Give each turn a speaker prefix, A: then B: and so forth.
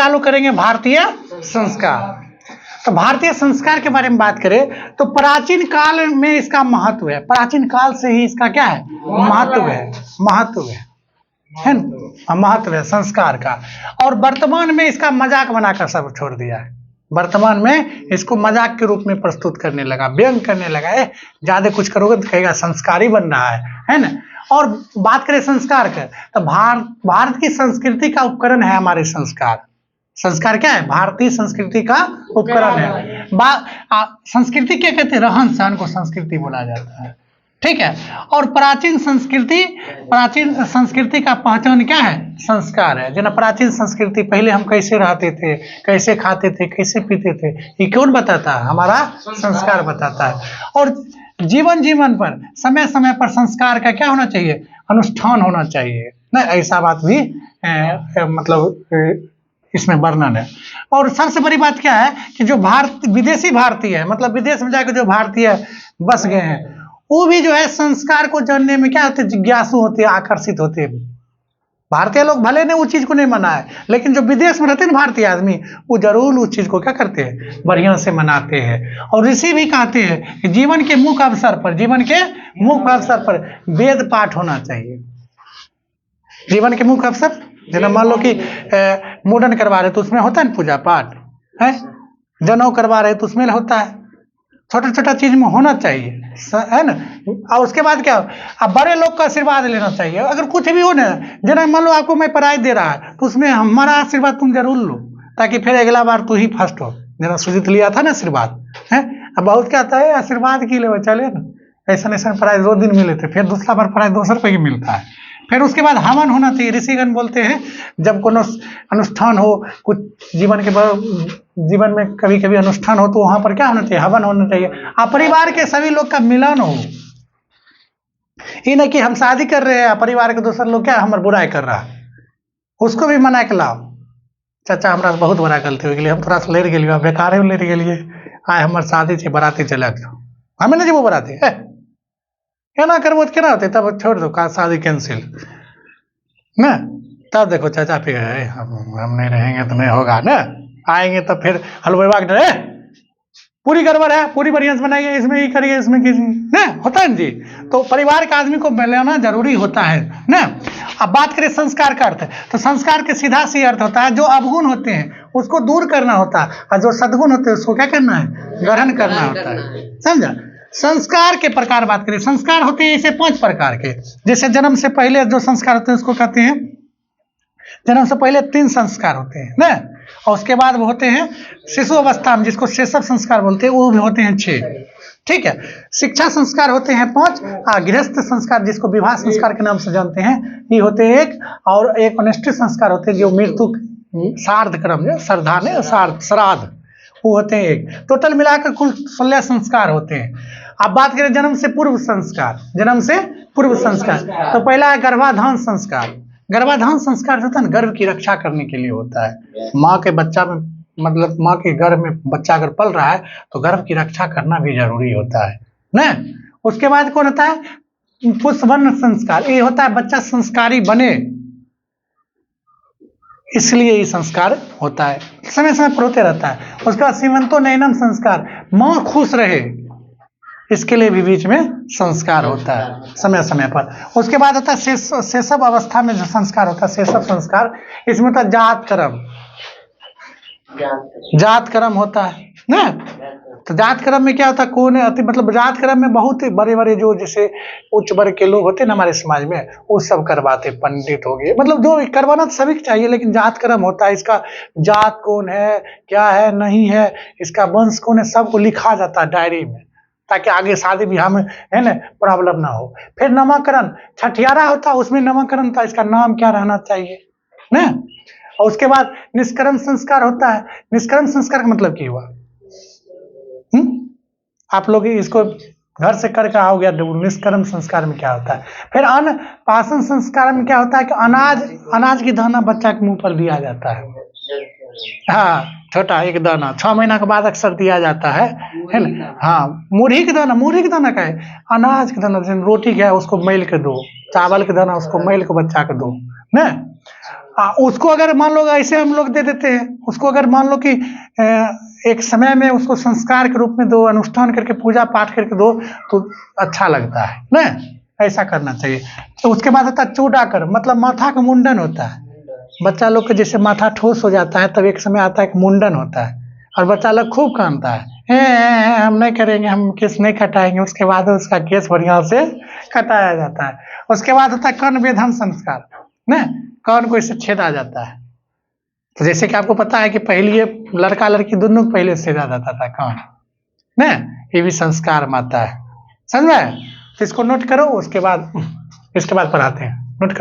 A: चालू करेंगे भारतीय संस्कार। तो भारतीय संस्कार के बारे में बात करें तो प्राचीन काल में इसका महत्व है, प्राचीन काल से ही इसका क्या है, महत्व है, महत्व है ना, महत्व है संस्कार का। और वर्तमान में इसका मजाक बनाकर सब छोड़ दिया है, वर्तमान में इसको मजाक के रूप में प्रस्तुत करने लगा, व्यंग करने लगा। ज्यादा कुछ करोगे तो कहेगा संस्कारी बन रहा है ना। और बात करें संस्कार का तो भारत की संस्कृति का उपकरण है हमारे संस्कार। संस्कार क्या है, भारतीय संस्कृति का उपकरण है। संस्कृति क्या कहते हैं, रहन सहन को संस्कृति बोला जाता है, ठीक है। और प्राचीन संस्कृति का पहचान क्या है, संस्कार है। जना प्राचीन संस्कृति, पहले हम कैसे रहते थे, कैसे खाते थे, कैसे पीते थे, ये कौन बताता है, हमारा संस्कार बताता है। और जीवन पर समय समय पर संस्कार का क्या होना चाहिए, अनुष्ठान होना चाहिए ना, ऐसा बात भी मतलब इसमें वर्णन है। और सबसे बड़ी बात क्या है कि जो विदेशी भारतीय है, मतलब विदेश में जाकर जो भारतीय बस गए हैं, वो भी जो है संस्कार को जानने में क्या होते हैं, जिज्ञासु होते हैं, आकर्षित होते हैं। भारतीय लोग भले ने उस चीज को नहीं मनाए, लेकिन जो विदेश में रहते हैं भारतीय आदमी, वो जरूर उस चीज को क्या करते हैं, बढ़िया से मनाते हैं। और ऋषि भी कहते हैं कि जीवन के मुख्य अवसर पर वेद पाठ होना चाहिए। जीवन के मुख्य अवसर, जना मान लो कि मुंडन करवा रहे तो उसमें होता है ना पूजा पाठ, है जनेऊ करवा रहे तो उसमें होता है, छोटा छोटा चीज में होना चाहिए, है ना। और उसके बाद क्या, अब बड़े लोग का आशीर्वाद लेना चाहिए। अगर कुछ भी हो ना, जना मान लो आपको मैं प्राइज दे रहा है तो उसमें हमारा आशीर्वाद तुम जरूर लो, ताकि फिर अगला बार तू ही फर्स्ट हो। जना सुजीत लिया था ना आशीर्वाद, है अब बहुत क्या आता है, आशीर्वाद की ले चले ना, ऐसा प्राइज 2 दिन मिले थे, फिर दूसरा बार प्राइज 200 रुपये की मिलता है। फिर उसके बाद हवन होना चाहिए। ऋषिगण बोलते हैं जब कोनो अनुष्ठान हो, कुछ जीवन में कभी कभी अनुष्ठान हो तो वहां पर क्या होना चाहिए, हवन होना चाहिए। परिवार के सभी लोग का मिलन हो, ये नहीं कि हम शादी कर रहे हैं, परिवार के दूसरे लोग क्या हमारे बुराई कर रहा है, उसको भी मना के लाओ। चाचा हमारा बहुत बड़ा गलती हो गई, हम थोड़ा सा लेट गए, बेकार लेट गए, आए हमारे शादी से बराती चला गया, हमें नहीं वो बराती है क्या ना करबो तो क्या होते, तब छोड़ दो का शादी कैंसिल ना। तब देखो चाचा फिर हम नहीं रहेंगे तो नहीं होगा ना, आएंगे तो फिर हलवा के डरे पूरी गड़बड़ है, पूरी बढ़िया से बनाइए, इसमें ही करिए, इसमें कीजिए ना, होता है जी। तो परिवार के आदमी को मिलाना जरूरी होता है ना। अब बात करें संस्कार का अर्थ, तो संस्कार के सीधा सी अर्थ होता है जो अवगुण होते हैं उसको दूर करना होता है, और जो सद्गुण होते हैं उसको क्या करना है, ग्रहण करना होता है, समझा। संस्कार के प्रकार बात करें, संस्कार होते हैं ऐसे 5 प्रकार के। जैसे जन्म से पहले जो संस्कार होते हैं उसको कहते हैं, जन्म से पहले 3 संस्कार होते हैं ना, और उसके बाद वो होते हैं शिशु अवस्था में, जिसको शैशव संस्कार बोलते हैं, वो भी होते हैं 6, ठीक है। शिक्षा संस्कार होते हैं 5, गृहस्थ संस्कार जिसको विवाह संस्कार के नाम से जानते हैं ये होते हैं 1, और एक अनुष्ठित संस्कार होते हैं जो मृत्यु श्राद्ध क्रम, श्रद्धा ने श्राद्ध, वो होते हैं 1। टोटल मिलाकर कुल 16 संस्कार होते हैं। अब बात करें जन्म से पूर्व संस्कार, जन्म से पूर्व संस्कार, तो पहला है गर्भाधान संस्कार। गर्भाधान संस्कार जो होता है ना, गर्भ की रक्षा करने के लिए होता है। माँ के बच्चा में, मतलब माँ के गर्भ में बच्चा अगर पल रहा है तो गर्भ की रक्षा करना भी जरूरी होता है ना। उसके बाद कौन होता है, पुष्पवर्ण संस्कार, ये होता है बच्चा संस्कारी बने, इसलिए ये संस्कार होता है, समय समय पर होते रहता है। उसके बाद सीमंतो नयनम संस्कार, माँ खुश रहे इसके लिए भी बीच में संस्कार होता है समय समय पर। उसके बाद होता है शैशव अवस्था में जो संस्कार होता है, शैशव संस्कार, इसमें होता है जात कर्म होता है ना। तो जात कर्म में क्या होता है, कौन मतलब जात कर्म में बहुत बड़े बड़े जो जैसे उच्च वर्ग के लोग होते हैं ना हमारे समाज में, वो सब करवाते, पंडित हो गए, मतलब जो करवाना तो सभी को चाहिए, लेकिन जात कर्म होता है, इसका जात कौन है, क्या है, नहीं है, इसका वंश कौन है, सबको लिखा जाता है डायरी में, ताकि आगे शादी ब्याह में है ना प्रॉब्लम ना हो। फिर नामकरण, छठियारा होता है, उसमें नामकरण था, इसका नाम क्या रहना चाहिए ना। और उसके बाद निष्कर्म संस्कार होता है। निष्कर्म संस्कार का मतलब क्या हुआ, आप लोग इसको घर से करके आओगे, निष्कर्म संस्कार में क्या होता है। फिर अन्न पाचन संस्कार में क्या होता है कि अनाज की दाना बच्चा के मुंह पर दिया जाता है, हाँ छोटा एक दाना 6 महीना के बाद अक्सर दिया जाता है ना। हाँ मुरही के दाना का है, अनाज के दाना, रोटी क्या है उसको मेल के दो, चावल के दाना उसको मेल के बच्चा के दो ना। उसको अगर मान लो ऐसे हम लोग दे देते हैं, उसको अगर मान लो कि एक समय में उसको संस्कार के रूप में दो, अनुष्ठान करके पूजा पाठ करके दो तो अच्छा लगता है ना, ऐसा करना चाहिए। तो उसके बाद होता है चूडाकर, मतलब माथा का मुंडन होता है। बच्चा लोग के जैसे माथा ठोस हो जाता है तब एक समय आता है कि मुंडन होता है और बच्चा लोग खूब कानता है, हम नहीं करेंगे, हम केस नहीं कटाएंगे। उसके बाद उसका केस बढ़िया से कटाया जाता है। उसके बाद होता है कर्ण वेधन संस्कार ना, कर्ण को इससे छेदा जाता है। तो जैसे कि आपको पता है कि पहले ये लड़का लड़की दोनों को पहले छेदा जाता था कर्ण ना, ये भी संस्कार माता है, समझ में? तो इसको नोट करो, उसके बाद इसके बाद पढ़ाते हैं, नोट करो।